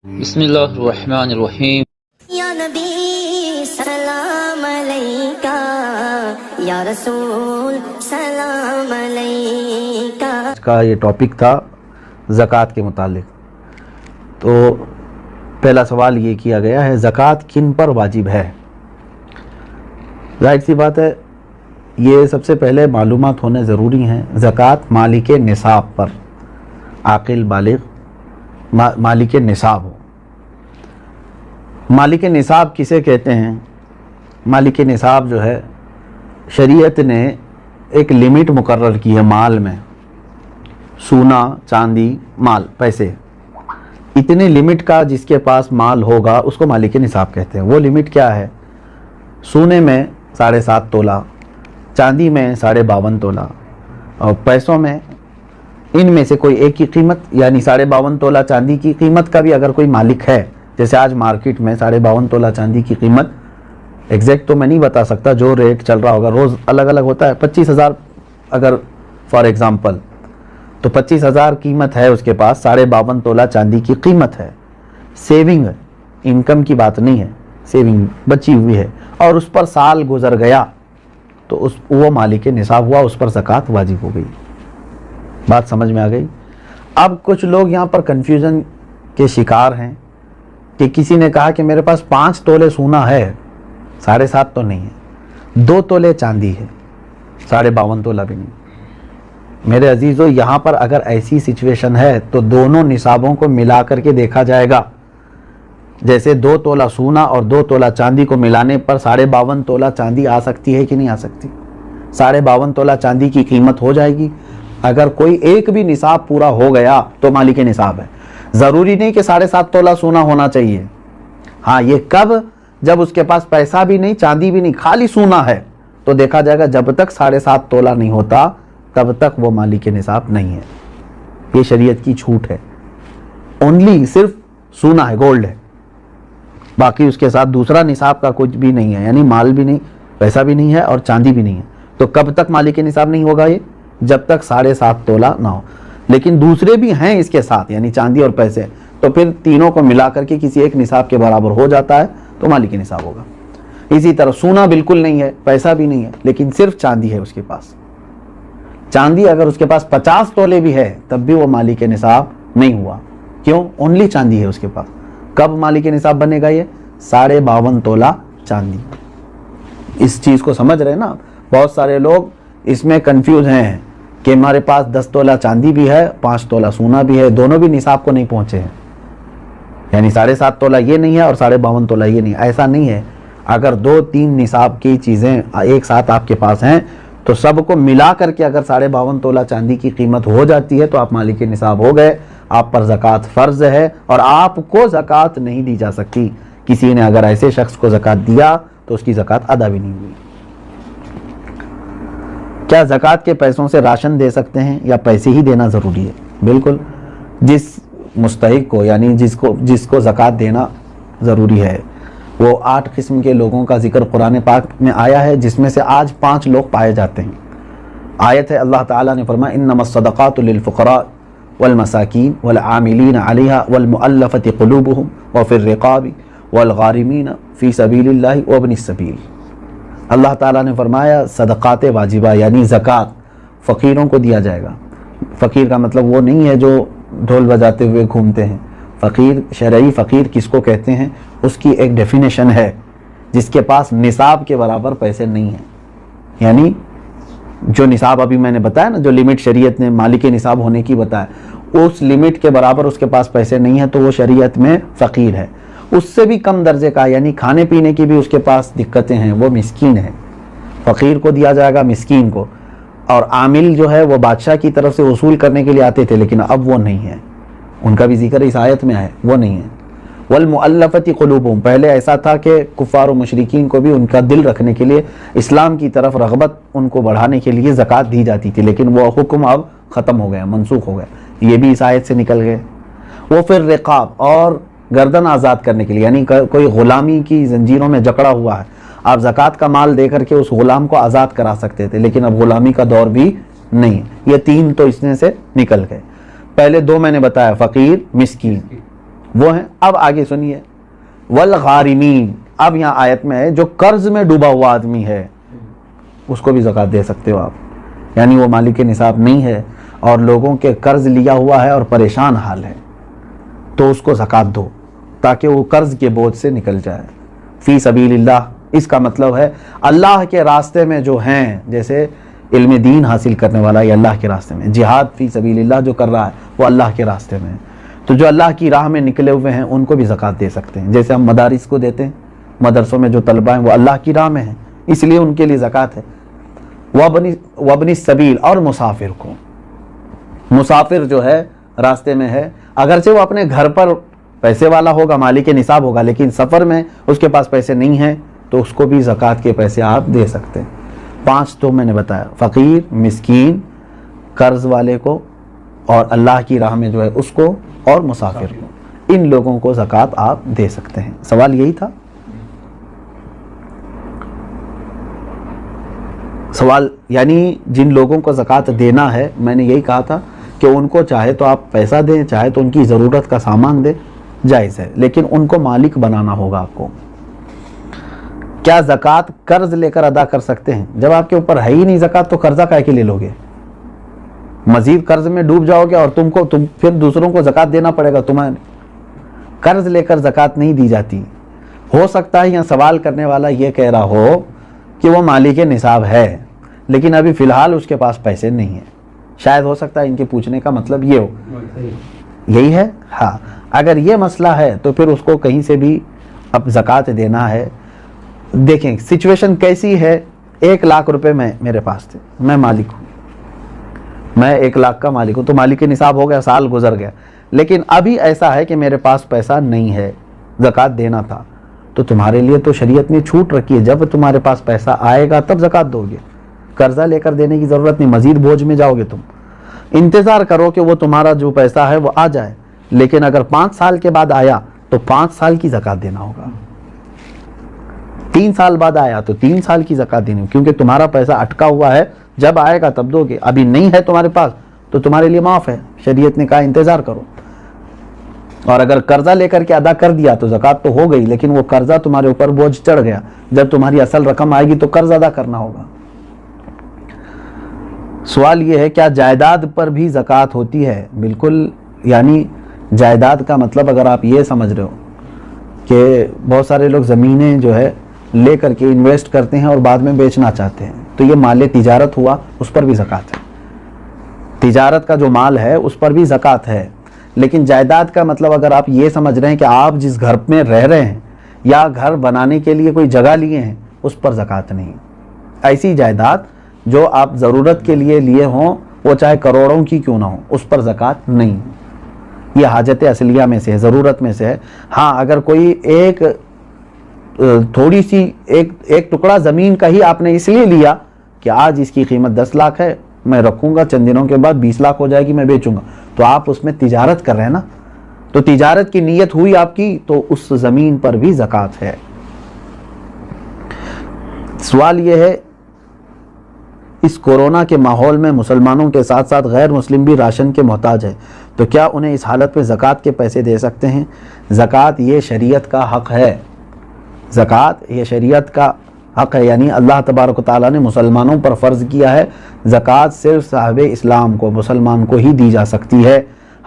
بسم اللہ الرحمن الرحیم۔ یا نبی سلام علیکہ، یا رسول سلام علیکہ۔ اس کا یہ ٹاپک تھا زکوٰۃ کے متعلق۔ تو پہلا سوال یہ کیا گیا ہے، زکوٰۃ کن پر واجب ہے؟ ظاہر سی بات ہے، یہ سب سے پہلے معلومات ہونے ضروری ہیں۔ زکوٰۃ مالک نصاب پر، عاقل بالغ مالک نصاب ہو۔ مالک نصاب کسے کہتے ہیں؟ مالک نصاب جو ہے، شریعت نے ایک لمٹ مقرر کی ہے مال میں، سونا چاندی مال پیسے، اتنے لمٹ کا جس کے پاس مال ہوگا اس کو مالک نصاب کہتے ہیں۔ وہ لمٹ کیا ہے؟ سونے میں 7.5 تولہ، چاندی میں 52.5 تولہ، اور پیسوں میں ان میں سے کوئی ایک کی قیمت، یعنی 52.5 تولہ چاندی کی قیمت کا بھی اگر کوئی مالک ہے، جیسے آج مارکیٹ میں 52.5 تولہ چاندی کی قیمت، ایگزیکٹ تو میں نہیں بتا سکتا، جو ریٹ چل رہا ہوگا روز الگ الگ ہوتا ہے، 25,000 اگر فار ایگزامپل، تو 25,000 قیمت ہے اس کے پاس، 52.5 تولہ چاندی کی قیمت ہے۔ سیونگ انکم کی بات نہیں ہے، سیونگ بچی ہوئی ہے، اور اس پر سال گزر گیا تو وہ مالک نصاب ہوا، اس پر زکوٰۃ واجب ہو گئی۔ بات سمجھ میں آ گئی؟ اب کچھ لوگ یہاں پر کنفیوژن کے شکار ہیں کہ کسی نے کہا کہ میرے پاس 5 تولے سونا ہے، 7.5 تو نہیں ہے، 2 تولے چاندی ہے، 52.5 تولہ بھی نہیں۔ میرے عزیزو، یہاں پر اگر ایسی سچویشن ہے تو دونوں نصابوں کو ملا کر کے دیکھا جائے گا۔ جیسے 2 تولہ سونا اور 2 تولہ چاندی کو ملانے پر 52.5 تولہ چاندی آ سکتی ہے کہ نہیں آ سکتی؟ 52.5 تولہ چاندی کی قیمت ہو جائے گی۔ اگر کوئی ایک بھی نصاب پورا ہو گیا تو مالک نصاب ہے۔ ضروری نہیں کہ 7.5 تولہ سونا ہونا چاہیے۔ ہاں، یہ کب؟ جب اس کے پاس پیسہ بھی نہیں، چاندی بھی نہیں، خالی سونا ہے، تو دیکھا جائے گا جب تک 7.5 تولہ نہیں ہوتا تب تک وہ مالک نصاب نہیں ہے۔ یہ شریعت کی چھوٹ ہے۔ اونلی صرف سونا ہے، گولڈ ہے، باقی اس کے ساتھ دوسرا نصاب کا کچھ بھی نہیں ہے، یعنی مال بھی نہیں، پیسہ بھی نہیں ہے اور چاندی بھی نہیں ہے، تو کب تک مالک نصاب نہیں ہوگا یہ؟ جب تک 7.5 تولہ نہ ہو۔ لیکن دوسرے بھی ہیں اس کے ساتھ، یعنی چاندی اور پیسے، تو پھر تینوں کو ملا کر کے کسی ایک نصاب کے برابر ہو جاتا ہے تو مالک نصاب ہوگا۔ اسی طرح سونا بالکل نہیں ہے، پیسہ بھی نہیں ہے، لیکن صرف چاندی ہے اس کے پاس، چاندی اگر اس کے پاس 50 تولے بھی ہے تب بھی وہ مالک نصاب نہیں ہوا۔ کیوں؟ اونلی چاندی ہے اس کے پاس۔ کب مالک نصاب بنے گا یہ؟ 52.5 تولہ چاندی۔ اس چیز کو سمجھ رہے ہیں نا؟ بہت سارے لوگ اس میں کنفیوز ہیں کہ ہمارے پاس 10 تولہ چاندی بھی ہے، 5 تولہ سونا بھی ہے، دونوں بھی نصاب کو نہیں پہنچے ہیں، یعنی 7.5 تولہ یہ نہیں ہے اور 52.5 تولہ یہ نہیں ہے۔ ایسا نہیں ہے۔ اگر 2-3 نصاب کی چیزیں ایک ساتھ آپ کے پاس ہیں تو سب کو ملا کر کے اگر 52.5 تولہ چاندی کی قیمت ہو جاتی ہے تو آپ مالک نصاب ہو گئے، آپ پر زکوٰۃ فرض ہے اور آپ کو زکوٰۃ نہیں دی جا سکتی۔ کسی نے اگر ایسے شخص کو زکوٰۃ دیا تو اس کی زکوٰۃ ادا بھی نہیں ہوئی۔ کیا زکوٰۃ کے پیسوں سے راشن دے سکتے ہیں یا پیسے ہی دینا ضروری ہے؟ بالکل، جس مستحق کو، یعنی جس کو زکوٰۃ دینا ضروری ہے، وہ 8 قسم کے لوگوں کا ذکر قرآن پاک میں آیا ہے، جس میں سے آج 5 لوگ پائے جاتے ہیں۔ آیت ہے، اللہ تعالیٰ نے فرمایا انما الصدقات للفقراء والمساکین والعاملین علیہا والمؤلفۃ قلوبہم وفی الرقاب والغارمین فی سبیل اللہ وابن السبیل۔ اللہ تعالیٰ نے فرمایا صدقات واجبہ یعنی زکوٰۃ فقیروں کو دیا جائے گا۔ فقیر کا مطلب وہ نہیں ہے جو ڈھول بجاتے ہوئے گھومتے ہیں۔ فقیر، شرعی فقیر کس کو کہتے ہیں؟ اس کی ایک ڈیفینیشن ہے، جس کے پاس نصاب کے برابر پیسے نہیں ہیں، یعنی جو نصاب ابھی میں نے بتایا نا، جو لمٹ شریعت نے مالک نصاب ہونے کی بتایا، اس لمٹ کے برابر اس کے پاس پیسے نہیں ہیں تو وہ شریعت میں فقیر ہے۔ اس سے بھی کم درجے کا، یعنی کھانے پینے کی بھی اس کے پاس دقتیں ہیں، وہ مسکین ہے۔ فقیر کو دیا جائے گا، مسکین کو۔ اور عامل جو ہے وہ بادشاہ کی طرف سے وصول کرنے کے لیے آتے تھے، لیکن اب وہ نہیں ہے، ان کا بھی ذکر اس آیت میں ہے، وہ نہیں ہے۔ والمؤلفۃ قلوبہم، پہلے ایسا تھا کہ کفار و مشرکین کو بھی ان کا دل رکھنے کے لیے، اسلام کی طرف رغبت ان کو بڑھانے کے لیے زکوٰۃ دی جاتی تھی، لیکن وہ حکم اب ختم ہو گیا، منسوخ ہو گیا، یہ بھی اس آیت سے نکل گئے۔ وہ پھر رقاب، اور گردن آزاد کرنے کے لیے، یعنی کوئی غلامی کی زنجیروں میں جکڑا ہوا ہے، آپ زکوٰۃ کا مال دے کر کے اس غلام کو آزاد کرا سکتے تھے، لیکن اب غلامی کا دور بھی نہیں ہے۔ یہ 3 تو اس میں سے نکل گئے۔ پہلے 2 میں نے بتایا، فقیر، مسکین، وہ ہیں. اب آگے سنیے والغارمین. اب یہاں آیت میں ہے جو قرض میں ڈوبا ہوا آدمی ہے اس کو بھی زکوٰۃ دے سکتے ہو آپ. یعنی وہ مالک نصاب نہیں ہے اور لوگوں کے قرض لیا ہوا ہے اور پریشان حال ہے تو اس کو زکوٰۃ دو تاکہ وہ قرض کے بوجھ سے نکل جائے. فی سبیل اللہ اس کا مطلب ہے اللہ کے راستے میں جو ہیں, جیسے علم دین حاصل کرنے والا یہ اللہ کے راستے میں, جہاد فی سبیل اللہ جو کر رہا ہے وہ اللہ کے راستے میں ہے. تو جو اللہ کی راہ میں نکلے ہوئے ہیں ان کو بھی زکوٰۃ دے سکتے ہیں. جیسے ہم مدارس کو دیتے ہیں, مدرسوں میں جو طلبہ ہیں وہ اللہ کی راہ میں ہیں اس لیے ان کے لیے زکوٰۃ ہے. وابن السبیل, اور مسافر کو, مسافر جو ہے راستے میں ہے اگرچہ وہ اپنے گھر پر پیسے والا ہوگا, مالک نصاب ہوگا, لیکن سفر میں اس کے پاس پیسے نہیں ہیں تو اس کو بھی زکوٰۃ کے پیسے آپ دے سکتے ہیں. 5 تو میں نے بتایا, فقیر, مسکین, قرض والے کو, اور اللہ کی راہ میں جو ہے اس کو, اور مسافر کو. ان لوگوں کو زکوٰۃ آپ دے سکتے ہیں. سوال یہی تھا. سوال یعنی جن لوگوں کو زکوٰۃ دینا ہے میں نے یہی کہا تھا کہ ان کو چاہے تو آپ پیسہ دیں, چاہے تو ان کی ضرورت کا سامان دیں, جائز ہے, لیکن ان کو مالک بنانا ہوگا آپ کو. کیا زکوٰۃ قرض لے کر ادا کر سکتے ہیں؟ جب آپ کے اوپر ہے ہی نہیں زکوٰۃ تو قرضہ کائے کے لے لو گے؟ مزید قرض میں ڈوب جاؤ گے اور تم پھر دوسروں کو زکوٰۃ دینا پڑے گا. تمہیں قرض لے کر زکوٰۃ نہیں دی جاتی. ہو سکتا ہے یہاں سوال کرنے والا یہ کہہ رہا ہو کہ وہ مالک نصاب ہے لیکن ابھی فی الحال اس کے پاس پیسے نہیں ہیں. شاید ہو سکتا ہے ان کے پوچھنے کا مطلب یہ ہو. یہی ہے. ہاں, اگر یہ مسئلہ ہے تو پھر اس کو کہیں سے بھی اب زکوٰۃ دینا ہے. دیکھیں سچویشن کیسی ہے. 1 لاکھ روپے میرے پاس تھے, میں مالک ہوں, میں 1 لاکھ کا مالک ہوں, تو مالک نصاب ہو گیا, سال گزر گیا, لیکن ابھی ایسا ہے کہ میرے پاس پیسہ نہیں ہے, زکوٰۃ دینا تھا. تو تمہارے لیے تو شریعت نے چھوٹ رکھی ہے, جب تمہارے پاس پیسہ آئے گا تب زکوٰۃ دو گے. قرضہ لے کر دینے کی ضرورت نہیں, مزید بوجھ میں جاؤ گے تم. انتظار کرو کہ وہ تمہارا جو پیسہ ہے وہ آ جائے, لیکن اگر 5 سال کے بعد آیا تو 5 سال کی زکوٰۃ دینا ہوگا. 3 سال بعد آیا تو 3 سال کی زکوٰۃ دینی, کیونکہ تمہارا پیسہ اٹکا ہوا ہے, جب آئے گا تب دو گے. ابھی نہیں ہے تمہارے پاس تو تمہارے لیے معاف ہے, شریعت نے کہا انتظار کرو. اور اگر قرضہ لے کر کے ادا کر دیا تو زکوٰۃ تو ہو گئی, لیکن وہ قرضہ تمہارے اوپر بوجھ چڑھ گیا. جب تمہاری اصل رقم آئے گی تو قرض ادا کرنا ہوگا. سوال یہ ہے کیا جائیداد پر بھی زکوٰۃ ہوتی ہے؟ بالکل. یعنی جائیداد کا مطلب اگر آپ یہ سمجھ رہے ہو کہ بہت سارے لوگ زمینیں جو ہے لے کر کے انویسٹ کرتے ہیں اور بعد میں بیچنا چاہتے ہیں, تو یہ مال تجارت ہوا, اس پر بھی زکوٰۃ ہے. تجارت کا جو مال ہے اس پر بھی زکوٰۃ ہے. لیکن جائیداد کا مطلب اگر آپ یہ سمجھ رہے ہیں کہ آپ جس گھر میں رہ رہے ہیں یا گھر بنانے کے لیے کوئی جگہ لیے ہیں, اس پر زکوٰۃ نہیں. ایسی جائیداد جو آپ ضرورت کے لیے لیے ہوں, وہ چاہے کروڑوں کی کیوں نہ ہو, اس پر زکوٰۃ نہیں. یہ حاجت اصلیہ میں سے ہے, ضرورت میں سے ہے. ہاں, اگر کوئی ایک تھوڑی سی ایک ٹکڑا زمین کا ہی آپ نے اس لیے لیا کہ آج اس کی قیمت 10 لاکھ ہے, میں رکھوں گا, چند دنوں کے بعد 20 لاکھ ہو جائے گی, میں بیچوں گا, تو آپ اس میں تجارت کر رہے ہیں نا, تو تجارت کی نیت ہوئی آپ کی, تو اس زمین پر بھی زکوٰۃ ہے. سوال یہ ہے اس کورونا کے ماحول میں مسلمانوں کے ساتھ ساتھ غیر مسلم بھی راشن کے محتاج ہے, تو کیا انہیں اس حالت میں زکوٰۃ کے پیسے دے سکتے ہیں؟ زکوٰۃ یہ شریعت کا حق ہے. زکوٰۃ یہ شریعت کا حق ہے, یعنی اللہ تبارک و تعالیٰ نے مسلمانوں پر فرض کیا ہے. زکوٰۃ صرف صاحب اسلام کو, مسلمان کو ہی دی جا سکتی ہے.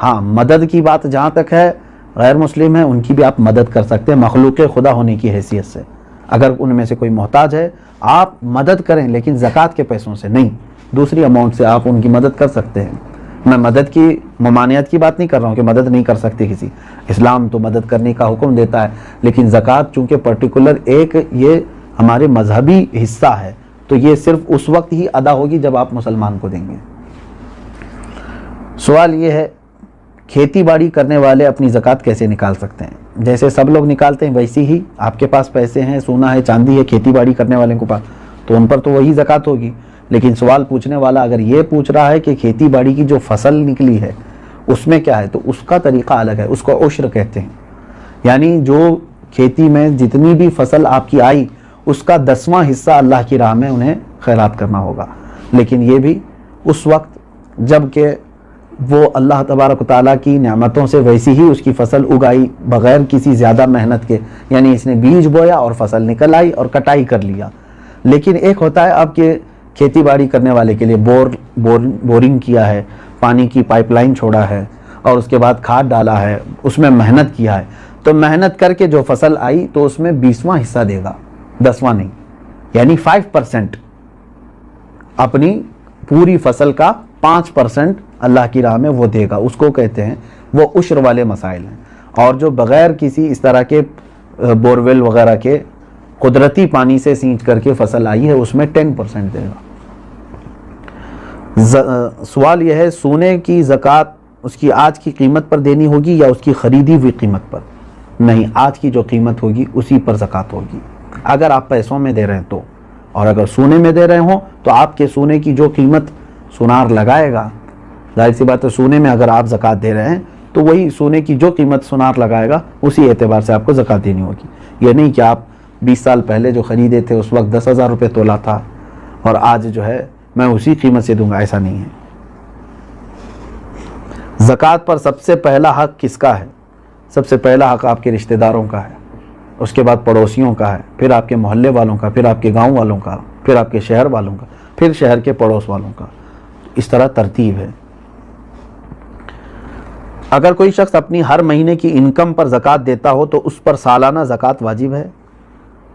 ہاں, مدد کی بات جہاں تک ہے, غیر مسلم ہیں ان کی بھی آپ مدد کر سکتے ہیں مخلوق خدا ہونے کی حیثیت سے. اگر ان میں سے کوئی محتاج ہے آپ مدد کریں, لیکن زکوٰۃ کے پیسوں سے نہیں, دوسری اماؤنٹ سے آپ ان کی مدد کر سکتے ہیں. میں مدد کی ممانعت کی بات نہیں کر رہا ہوں کہ مدد نہیں کر سکتے کسی, اسلام تو مدد کرنے کا حکم دیتا ہے, لیکن زکوٰۃ چونکہ پرٹیکولر ایک یہ ہمارے مذہبی حصہ ہے, تو یہ صرف اس وقت ہی ادا ہوگی جب آپ مسلمان کو دیں گے. سوال یہ ہے کھیتی باڑی کرنے والے اپنی زکوٰۃ کیسے نکال سکتے ہیں؟ جیسے سب لوگ نکالتے ہیں ویسی ہی آپ کے پاس پیسے ہیں, سونا ہے, چاندی ہے, کھیتی باڑی کرنے والے کے پاس, تو ان پر تو وہی زکوٰۃ ہوگی. لیکن سوال پوچھنے والا اگر یہ پوچھ رہا ہے کہ کھیتی باڑی کی جو فصل نکلی ہے اس میں کیا ہے, تو اس کا طریقہ الگ ہے, اس کو عشر کہتے ہیں. یعنی جو کھیتی میں جتنی بھی فصل آپ کی آئی اس کا 10واں حصہ اللہ کی راہ میں انہیں خیرات کرنا ہوگا. لیکن یہ بھی اس وقت جب کہ وہ اللہ تبارک و تعالیٰ کی نعمتوں سے ویسی ہی اس کی فصل اگائی بغیر کسی زیادہ محنت کے، یعنی اس نے بیج بویا اور فصل نکل آئی اور کٹائی کر لیا۔ لیکن ایک ہوتا ہے آپ کے کھیتی باڑی کرنے والے کے لیے بورنگ کیا ہے، پانی کی پائپ لائن چھوڑا ہے اور اس کے بعد کھاد ڈالا ہے، اس میں محنت کیا ہے، تو محنت کر کے جو فصل آئی تو اس میں 20واں حصہ دے گا، 10واں نہیں، یعنی 5%، اپنی پوری فصل کا 5% اللہ کی راہ میں وہ دے گا، اس کو کہتے ہیں، وہ عشر والے مسائل ہیں۔ اور جو بغیر کسی اس طرح کے بورویل وغیرہ کے قدرتی پانی سے سینچ کر کے فصل آئی ہے اس میں 10% دے گا۔ سوال یہ ہے سونے کی زکوٰۃ اس کی آج کی قیمت پر دینی ہوگی یا اس کی خریدی ہوئی قیمت پر؟ نہیں، آج کی جو قیمت ہوگی اسی پر زکوٰۃ ہوگی، اگر آپ پیسوں میں دے رہے ہیں تو، اور اگر سونے میں دے رہے ہوں تو آپ کے سونے کی جو قیمت سونار لگائے گا، ظاہر سی بات ہے سونے میں اگر آپ زکوٰۃ دے رہے ہیں تو وہی سونے کی جو قیمت سونار لگائے گا اسی اعتبار سے آپ کو زکوٰۃ دینی ہوگی۔ یہ نہیں کہ آپ 20 سال پہلے جو خریدے تھے اس وقت 10,000 روپے تولا تھا اور آج جو ہے میں اسی قیمت سے دوں گا، ایسا نہیں ہے۔ زکوٰۃ پر سب سے پہلا حق کس کا ہے؟ سب سے پہلا حق آپ کے رشتہ داروں کا ہے، اس کے بعد پڑوسیوں کا ہے، پھر آپ کے محلے والوں کا، پھر آپ کے گاؤں والوں کا، پھر آپ کے شہر والوں کا، پھر شہر کے پڑوس والوں کا، اس طرح ترتیب ہے۔ اگر کوئی شخص اپنی ہر مہینے کی انکم پر زکوٰۃ دیتا ہو تو اس پر سالانہ زکوٰۃ واجب ہے؟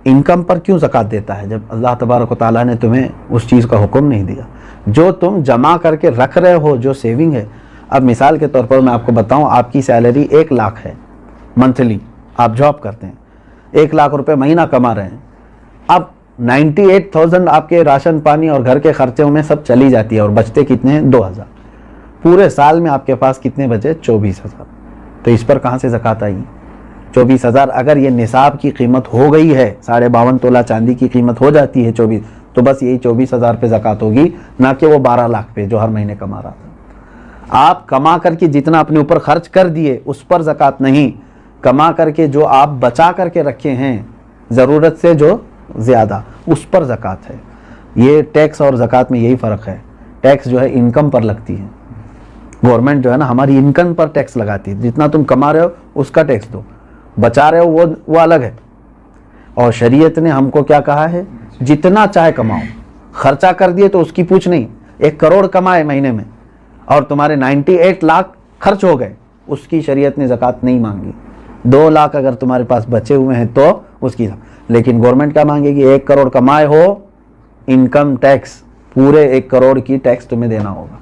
انکم پر کیوں زکوٰۃ دیتا ہے جب اللہ تبارک و تعالیٰ نے تمہیں اس چیز کا حکم نہیں دیا؟ جو تم جمع کر کے رکھ رہے ہو، جو سیونگ ہے، اب مثال کے طور پر میں آپ کو بتاؤں، آپ کی سیلری 1 لاکھ ہے منتھلی، آپ جاب کرتے ہیں، 1 لاکھ روپے مہینہ کما رہے ہیں، اب 98,000 آپ کے راشن پانی اور گھر کے خرچوں میں سب چلی جاتی ہے اور بچتے کتنے ہیں؟ 2,000۔ پورے سال میں آپ کے پاس کتنے بچے؟ 24,000۔ تو اس پر کہاں سے زکوٰۃ آئی؟ 24,000 اگر یہ نصاب کی قیمت ہو گئی ہے، 52.5 تولہ چاندی کی قیمت ہو جاتی ہے 24، تو بس یہی 24,000 پہ زکوٰۃ ہوگی، نہ کہ وہ 12 لاکھ پہ جو ہر مہینے کما رہا تھا۔ آپ کما کر کے جتنا اپنے اوپر خرچ کر دیے اس پر زکوٰۃ نہیں، کما کر کے جو آپ بچا کر کے رکھے ہیں ضرورت سے جو زیادہ، اس پر زکوٰۃ ہے۔ یہ ٹیکس اور زکوٰۃ میں یہی فرق ہے، ٹیکس جو ہے انکم پر لگتی ہے، گورنمنٹ جو ہے نا ہماری انکم پر ٹیکس لگاتی ہے، جتنا تم کما رہے ہو اس کا ٹیکس دو، بچا رہے ہو وہ الگ ہے۔ اور شریعت نے ہم کو کیا کہا ہے؟ جتنا چاہے کماؤ، خرچہ کر دیے تو اس کی پوچھ نہیں۔ 1 کروڑ کمائے مہینے میں اور تمہارے 98 لاکھ خرچ ہو گئے، اس کی شریعت نے زکوٰۃ نہیں مانگی۔ 2 لاکھ اگر تمہارے پاس بچے ہوئے ہیں تو اس کی، لیکن گورنمنٹ کیا مانگے گی؟ 1 کروڑ کمائے ہو، انکم ٹیکس پورے 1 کروڑ کی ٹیکس تمہیں دینا ہوگا۔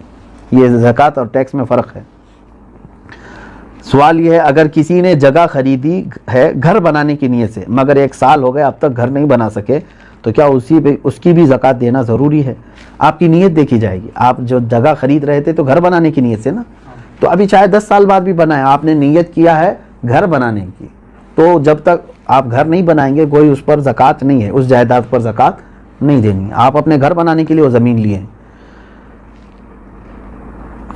یہ زکوٰۃ اور ٹیکس میں فرق ہے۔ سوال یہ ہے اگر کسی نے جگہ خریدی ہے گھر بنانے کی نیت سے مگر 1 سال ہو گئے اب تک گھر نہیں بنا سکے تو کیا اس کی بھی زکوٰۃ دینا ضروری ہے؟ آپ کی نیت دیکھی جائے گی۔ آپ جو جگہ خرید رہے تھے تو گھر بنانے کی نیت سے نا، تو ابھی چاہے 10 سال بعد بھی بنائیں، آپ نے نیت کیا ہے گھر بنانے کی، تو جب تک آپ گھر نہیں بنائیں گے کوئی اس پر زکوٰۃ نہیں ہے، اس جائیداد پر زکوٰۃ نہیں دینی ہے۔ آپ اپنے گھر بنانے کے لیے وہ زمین لیے ہیں۔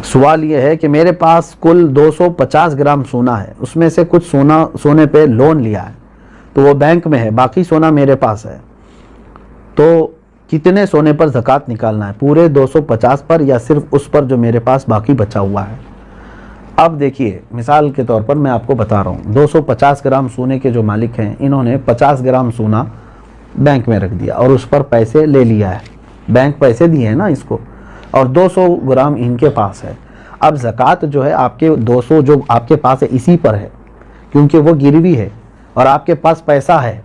سوال یہ ہے کہ میرے پاس کل 250 گرام سونا ہے، اس میں سے کچھ سونے پہ لون لیا ہے تو وہ بینک میں ہے، باقی سونا میرے پاس ہے، تو کتنے سونے پر زکوٰۃ نکالنا ہے؟ پورے 250 پر یا صرف اس پر جو میرے پاس باقی بچا ہوا ہے؟ اب دیکھیے مثال کے طور پر میں آپ کو بتا رہا ہوں، 250 گرام سونے کے جو مالک ہیں انہوں نے 50 گرام سونا بینک میں رکھ دیا اور اس پر پیسے لے لیا ہے، بینک پیسے دیے ہیں نا اس کو، اور 200 گرام ان کے پاس ہے۔ اب زکوٰۃ جو ہے آپ کے 200 جو آپ کے پاس ہے اسی پر ہے، کیونکہ وہ گروی ہے اور آپ کے پاس پیسہ ہے،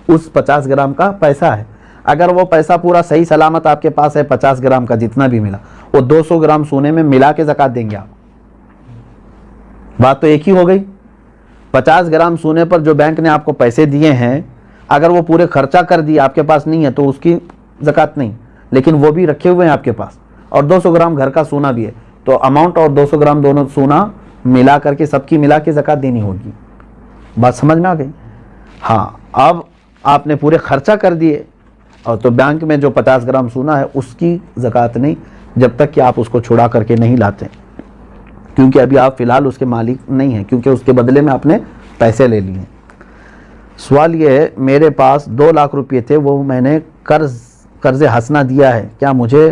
اس 50 گرام کا پیسہ ہے۔ اگر وہ پیسہ پورا صحیح سلامت آپ کے پاس ہے 50 گرام کا جتنا بھی ملا، وہ 200 گرام سونے میں ملا کے زکوٰۃ دیں گے آپ؟ بات تو ایک ہی ہو گئی۔ 50 گرام سونے پر جو بینک نے آپ کو پیسے دیے ہیں اگر وہ پورے خرچہ کر دیے آپ کے پاس نہیں ہے تو اس کی زکوٰۃ نہیں، لیکن وہ بھی رکھے ہوئے ہیں آپ کے پاس، اور 200 گرام گھر کا سونا بھی ہے، تو اماؤنٹ اور 200 گرام دونوں سونا ملا کر کے سب کی ملا کے زکوٰۃ دینی ہوگی۔ بات سمجھ میں آ گئی؟ ہاں، اب آپ نے پورے خرچہ کر دیے اور تو بینک میں جو 50 گرام سونا ہے اس کی زکوٰۃ نہیں جب تک کہ آپ اس کو چھڑا کر کے نہیں لاتے، کیونکہ ابھی آپ فی الحال اس کے مالک نہیں ہیں، کیونکہ اس کے بدلے میں آپ نے پیسے لے لیے ہیں۔ سوال یہ ہے میرے پاس 2 لاکھ روپے تھے، وہ میں نے قرض حسنہ دیا ہے، کیا مجھے